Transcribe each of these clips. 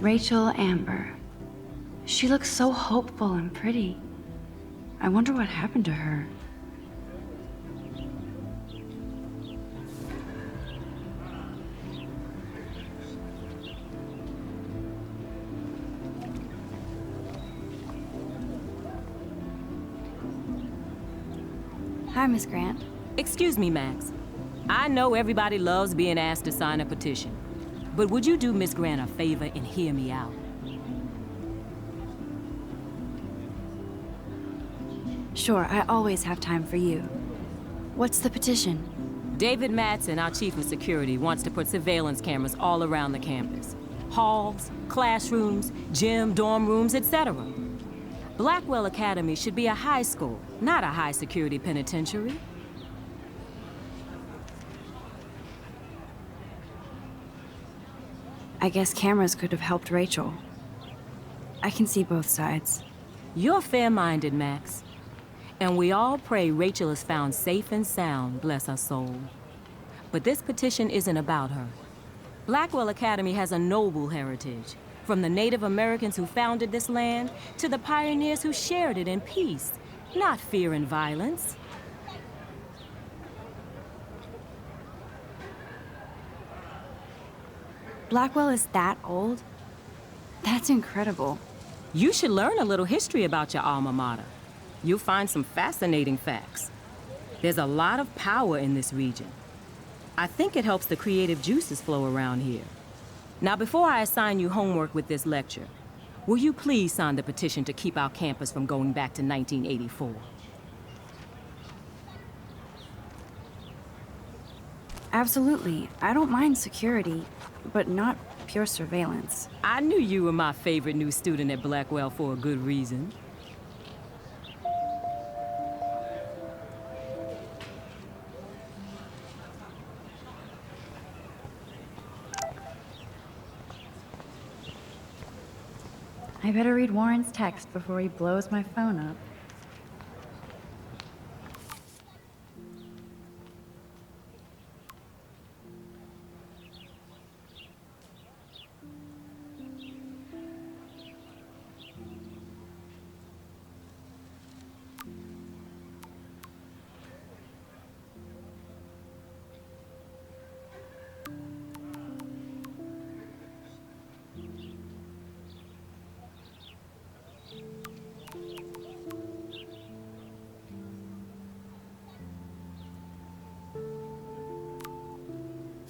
Rachel Amber. She looks so hopeful and pretty. I wonder what happened to her. Hi, Miss Grant. Excuse me, Max. I know everybody loves being asked to sign a petition, but would you do Miss Grant a favor and hear me out? Sure, I always have time for you. What's the petition? David Madsen, our chief of security, wants to put surveillance cameras all around the campus. Halls, classrooms, gym, dorm rooms, etc. Blackwell Academy should be a high school, not a high-security penitentiary. I guess cameras could have helped Rachel. I can see both sides. You're fair-minded, Max. And we all pray Rachel is found safe and sound, bless her soul. But this petition isn't about her. Blackwell Academy has a noble heritage, from the Native Americans who founded this land to the pioneers who shared it in peace, not fear and violence. Blackwell is that old? That's incredible. You should learn a little history about your alma mater. You'll find some fascinating facts. There's a lot of power in this region. I think it helps the creative juices flow around here. Now, before I assign you homework with this lecture, will you please sign the petition to keep our campus from going back to 1984? Absolutely. I don't mind security, but not pure surveillance. I knew you were my favorite new student at Blackwell for a good reason. I better read Warren's text before he blows my phone up.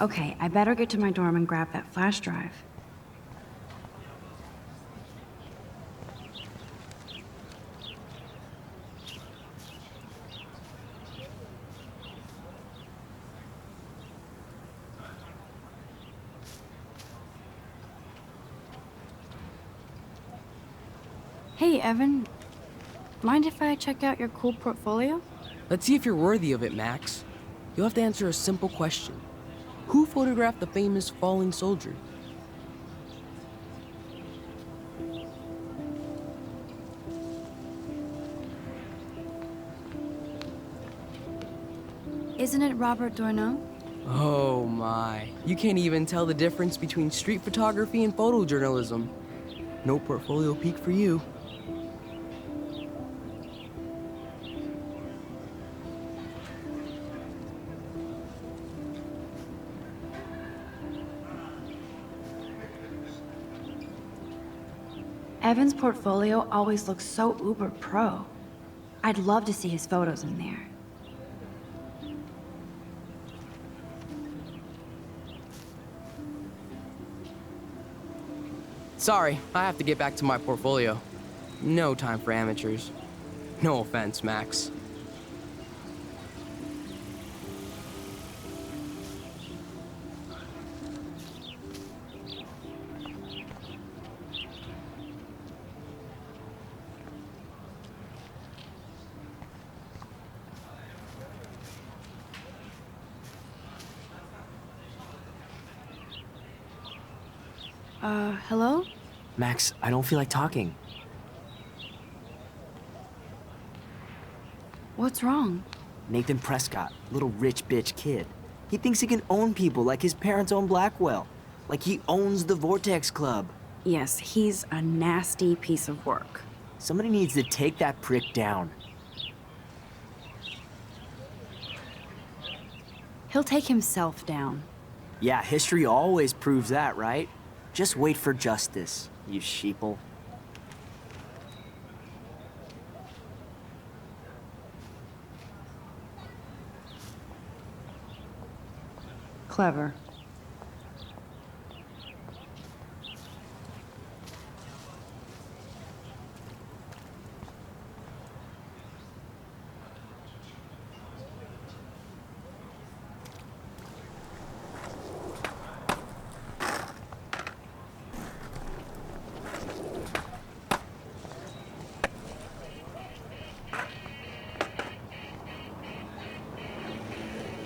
Okay, I better get to my dorm and grab that flash drive. Hey, Evan. Mind if I check out your cool portfolio? Let's see if you're worthy of it, Max. You'll have to answer a simple question. Who photographed the famous falling soldier? Isn't it Robert Doisneau? Oh my. You can't even tell the difference between street photography and photojournalism. No portfolio peek for you. Evan's portfolio always looks so uber pro. I'd love to see his photos in there. Sorry, I have to get back to my portfolio. No time for amateurs. No offense, Max. Hello? Max, I don't feel like talking. What's wrong? Nathan Prescott, little rich bitch kid. He thinks he can own people like his parents own Blackwell. Like he owns the Vortex Club. Yes, he's a nasty piece of work. Somebody needs to take that prick down. He'll take himself down. Yeah, history always proves that, right? Just wait for justice, you sheeple. Clever.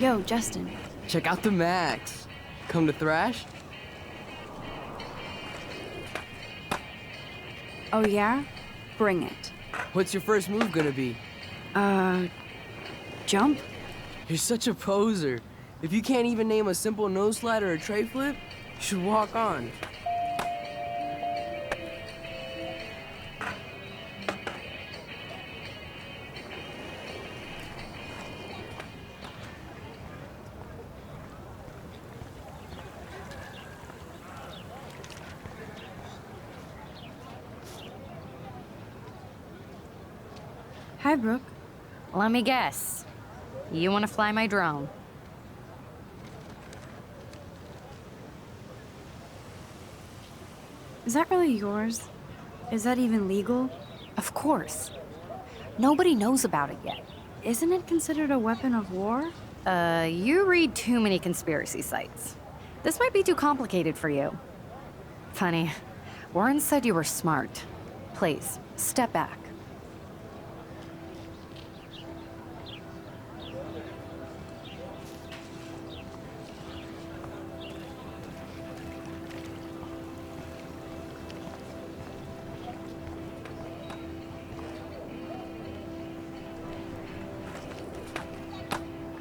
Yo, Justin. Check out the Max. Come to thrash? Oh yeah? Bring it. What's your first move gonna be? Jump? You're such a poser. If you can't even name a simple nose slide or a tray flip, you should walk on. Hi, Brooke. Let me guess. You want to fly my drone? Is that really yours? Is that even legal? Of course. Nobody knows about it yet. Isn't it considered a weapon of war? You read too many conspiracy sites. This might be too complicated for you. Funny, Warren said you were smart. Please, step back.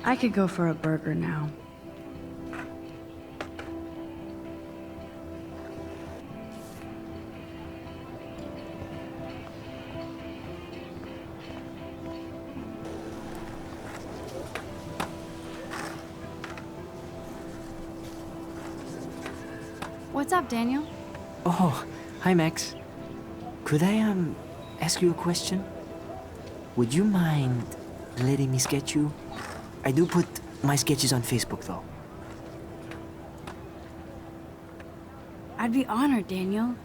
I could go for a burger now. What's up, Daniel? Oh, hi, Max. Could I, ask you a question? Would you mind letting me sketch you? I do put my sketches on Facebook, though. I'd be honored, Daniel.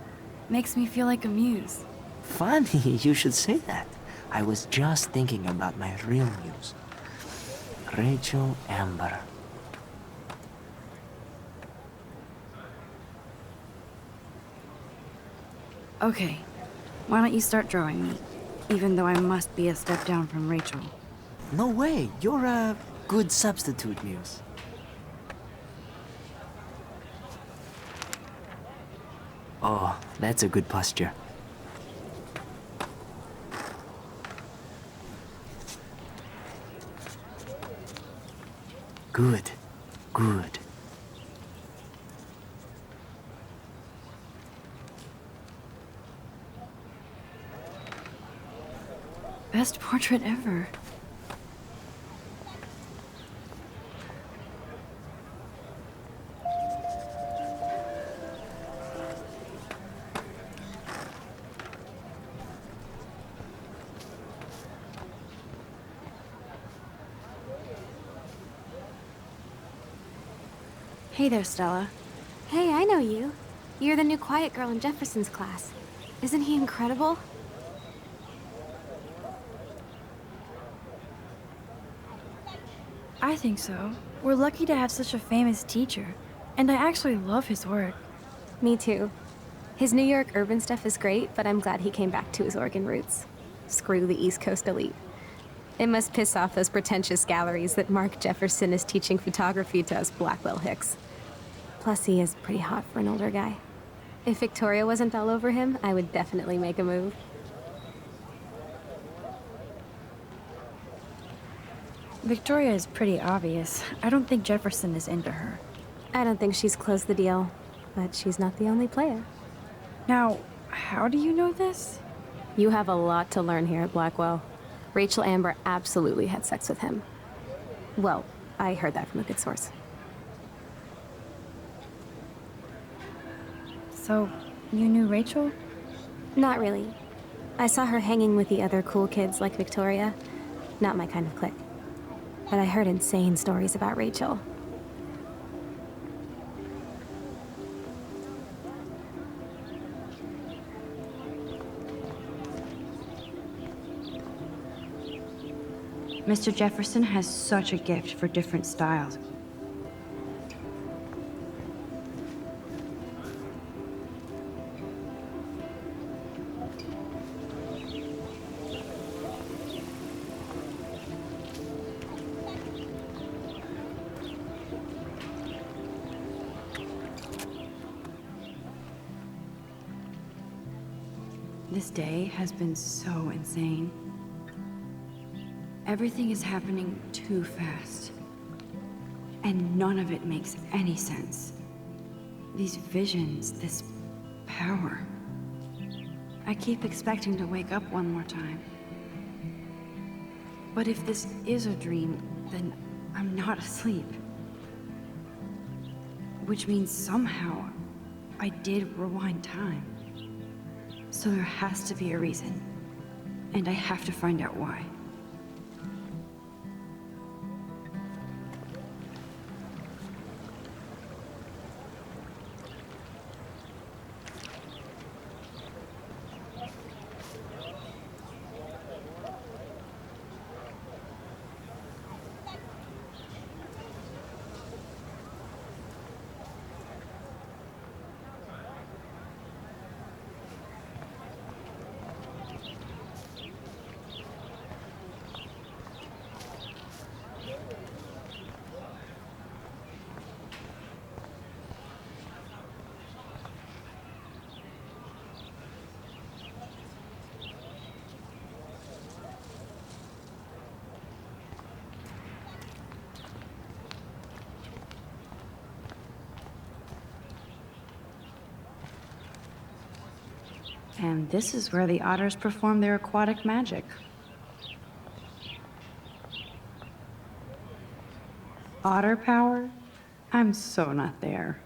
Makes me feel like a muse. Funny, you should say that. I was just thinking about my real muse. Rachel Amber. Okay, why don't you start drawing me? Even though I must be a step down from Rachel. No way, you're a good substitute muse. Oh, that's a good posture. Good, good. Best portrait ever. Hey there, Stella. Hey, I know you. You're the new quiet girl in Jefferson's class. Isn't he incredible? I think so. We're lucky to have such a famous teacher. And I actually love his work. Me too. His New York urban stuff is great, but I'm glad he came back to his Oregon roots. Screw the East Coast elite. It must piss off those pretentious galleries that Mark Jefferson is teaching photography to us Blackwell Hicks. Plus, he is pretty hot for an older guy. If Victoria wasn't all over him, I would definitely make a move. Victoria is pretty obvious. I don't think Jefferson is into her. I don't think she's closed the deal, but she's not the only player. Now, how do you know this? You have a lot to learn here at Blackwell. Rachel Amber absolutely had sex with him. Well, I heard that from a good source. So, you knew Rachel? Not really. I saw her hanging with the other cool kids like Victoria. Not my kind of clique. But I heard insane stories about Rachel. Mr. Jefferson has such a gift for different styles. This day has been so insane. Everything is happening too fast. And none of it makes any sense. These visions, this power. I keep expecting to wake up one more time. But if this is a dream, then I'm not asleep. Which means somehow I did rewind time. So there has to be a reason. And I have to find out why. And this is where the otters perform their aquatic magic. Otter power? I'm so not there.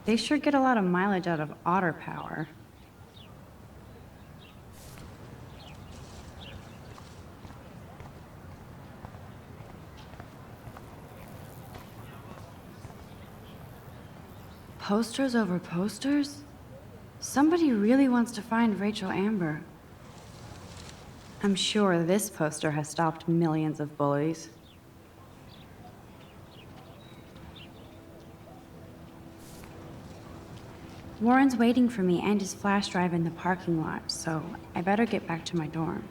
They sure get a lot of mileage out of otter power. Posters over posters? Somebody really wants to find Rachel Amber. I'm sure this poster has stopped millions of bullies. Warren's waiting for me and his flash drive in the parking lot, so I better get back to my dorm.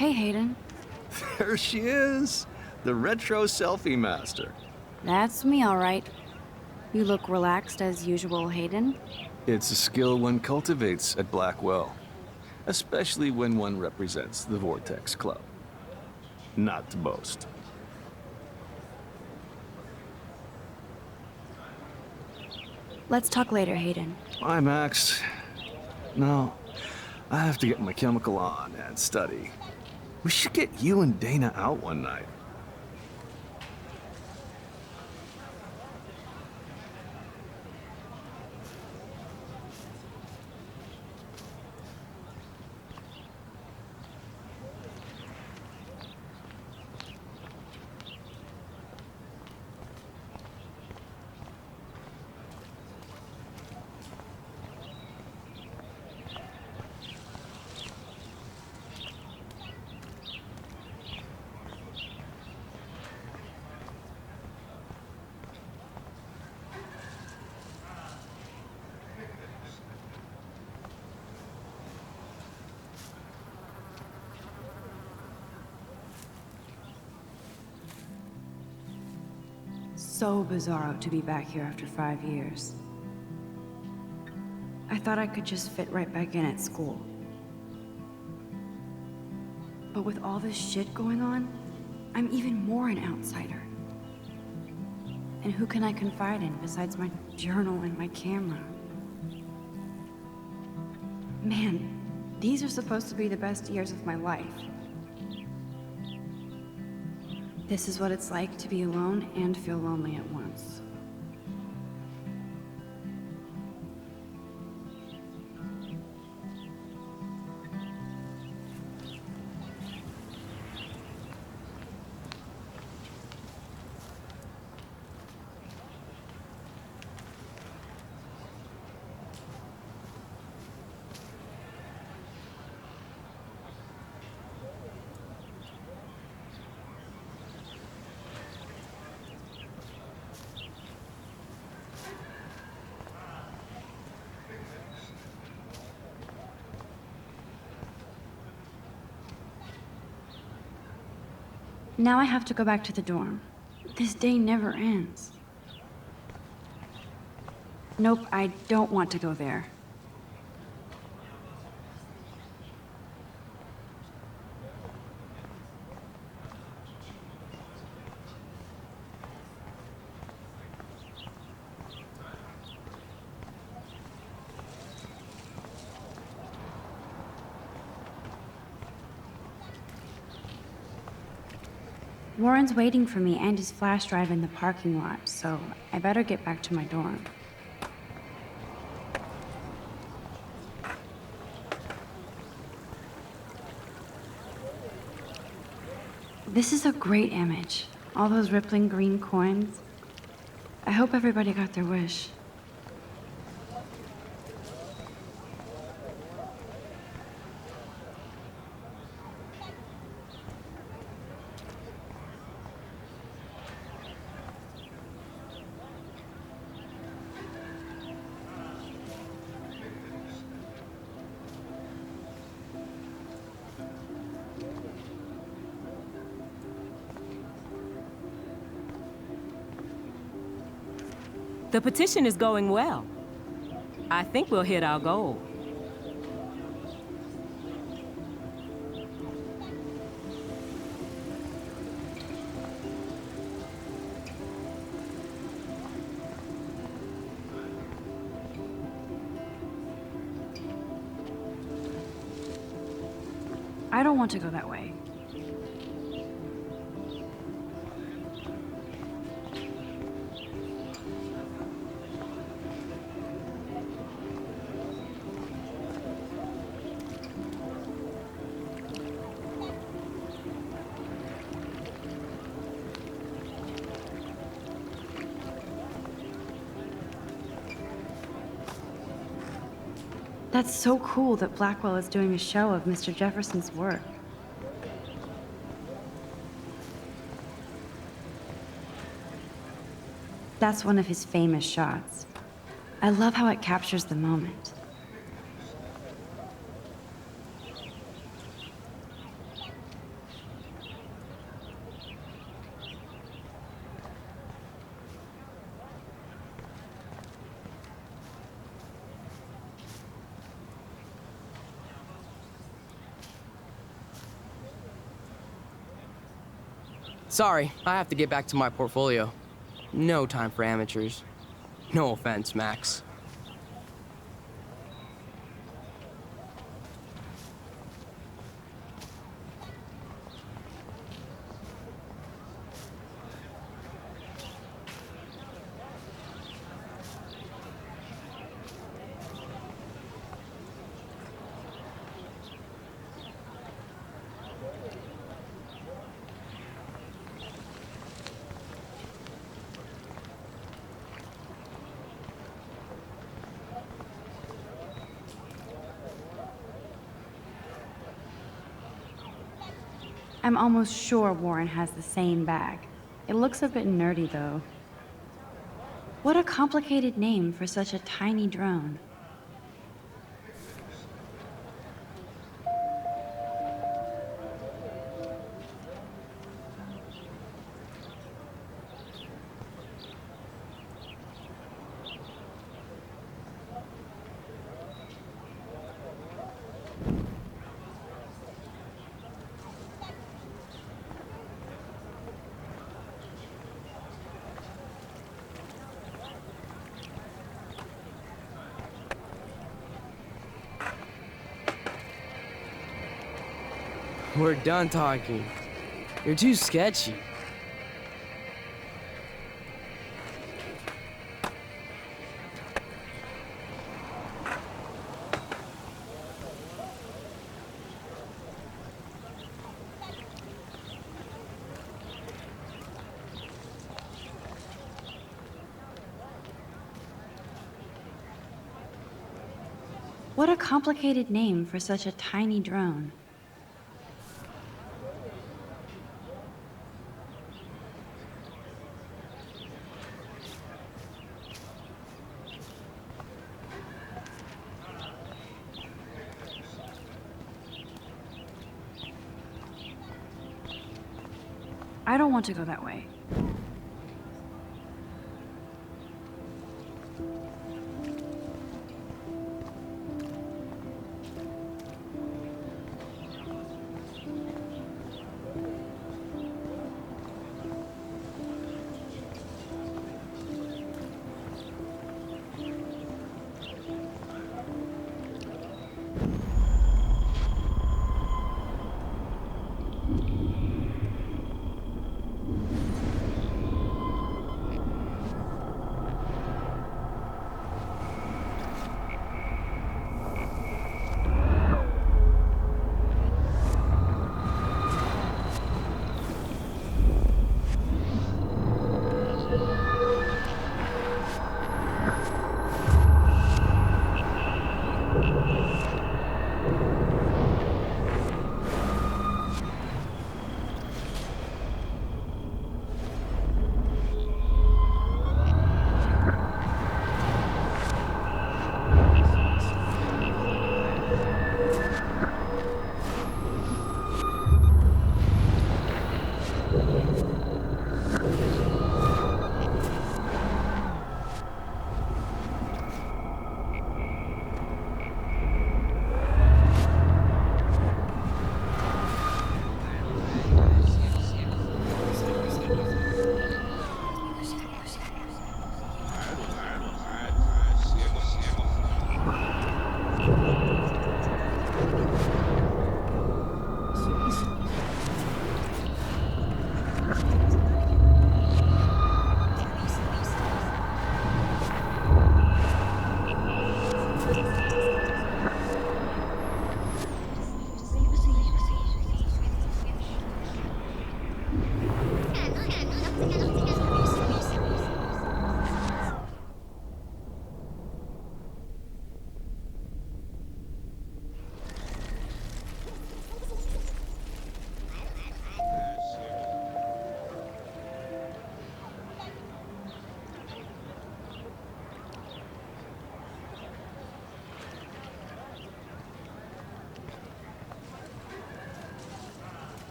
Hey, Hayden. There she is, the retro selfie master. That's me, all right. You look relaxed as usual, Hayden. It's a skill one cultivates at Blackwell, especially when one represents the Vortex Club. Not to boast. Let's talk later, Hayden. Bye, Max. No, I have to get my chemical on and study. We should get you and Dana out one night. So bizarro to be back here after 5 years. I thought I could just fit right back in at school. But with all this shit going on, I'm even more an outsider. And who can I confide in besides my journal and my camera? Man, these are supposed to be the best years of my life. This is what it's like to be alone and feel lonely at once. Now I have to go back to the dorm. This day never ends. Nope, I don't want to go there. Warren's waiting for me and his flash drive in the parking lot, so I better get back to my dorm. This is a great image. All those rippling green coins. I hope everybody got their wish. The petition is going well. I think we'll hit our goal. I don't want to go that way. That's so cool that Blackwell is doing a show of Mr. Jefferson's work. That's one of his famous shots. I love how it captures the moment. Sorry, I have to get back to my portfolio. No time for amateurs. No offense, Max. I'm almost sure Warren has the same bag. It looks a bit nerdy, though. What a complicated name for such a tiny drone. We're done talking. You're too sketchy. What a complicated name for such a tiny drone. I don't want to go that way.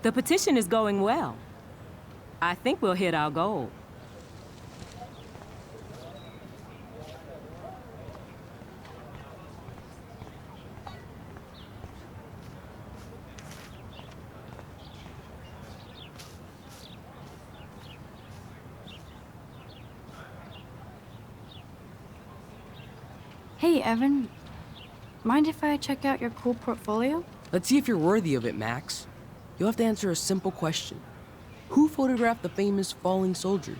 The petition is going well. I think we'll hit our goal. Hey, Evan. Mind if I check out your cool portfolio? Let's see if you're worthy of it, Max. You'll have to answer a simple question. Who photographed the famous falling soldier?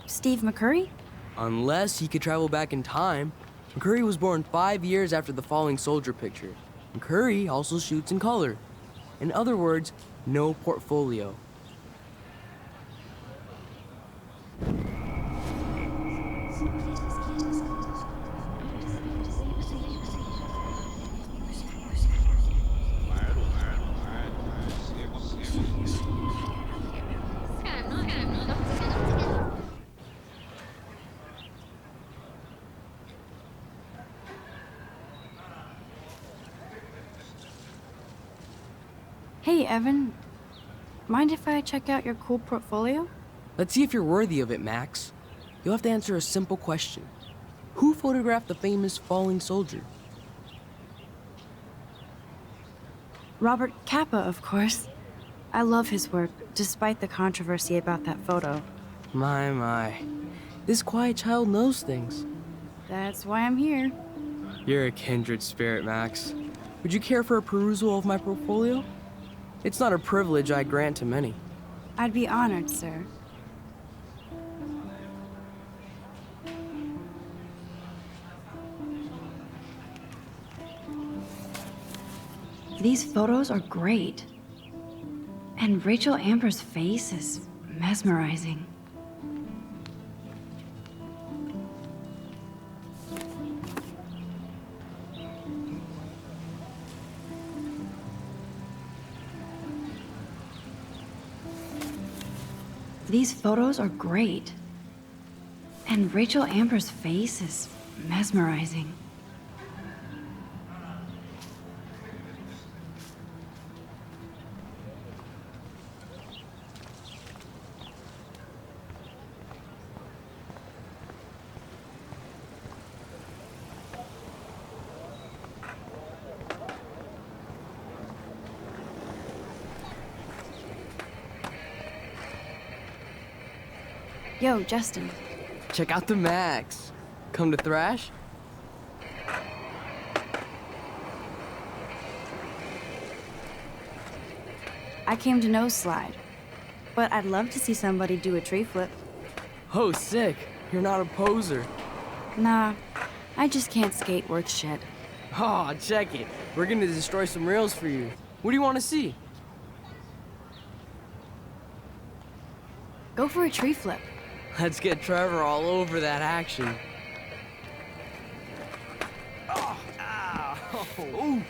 Steve McCurry? Unless he could travel back in time. McCurry was born 5 years after the falling soldier picture. McCurry also shoots in color. In other words, no portfolio. Hey, Evan. Mind if I check out your cool portfolio? Let's see if you're worthy of it, Max. You'll have to answer a simple question. Who photographed the famous falling soldier? Robert Capa, of course. I love his work, despite the controversy about that photo. My. This quiet child knows things. That's why I'm here. You're a kindred spirit, Max. Would you care for a perusal of my portfolio? It's not a privilege I grant to many. I'd be honored, sir. These photos are great. And Rachel Amber's face is mesmerizing. These photos are great. And Rachel Amber's face is mesmerizing. Yo, Justin. Check out the Max. Come to thrash? I came to nose slide. But I'd love to see somebody do a tree flip. Oh, sick. You're not a poser. Nah, I just can't skate worth shit. Oh, check it. We're gonna destroy some rails for you. What do you want to see? Go for a tree flip. Let's get Trevor all over that action. Oh, ow. Ooh.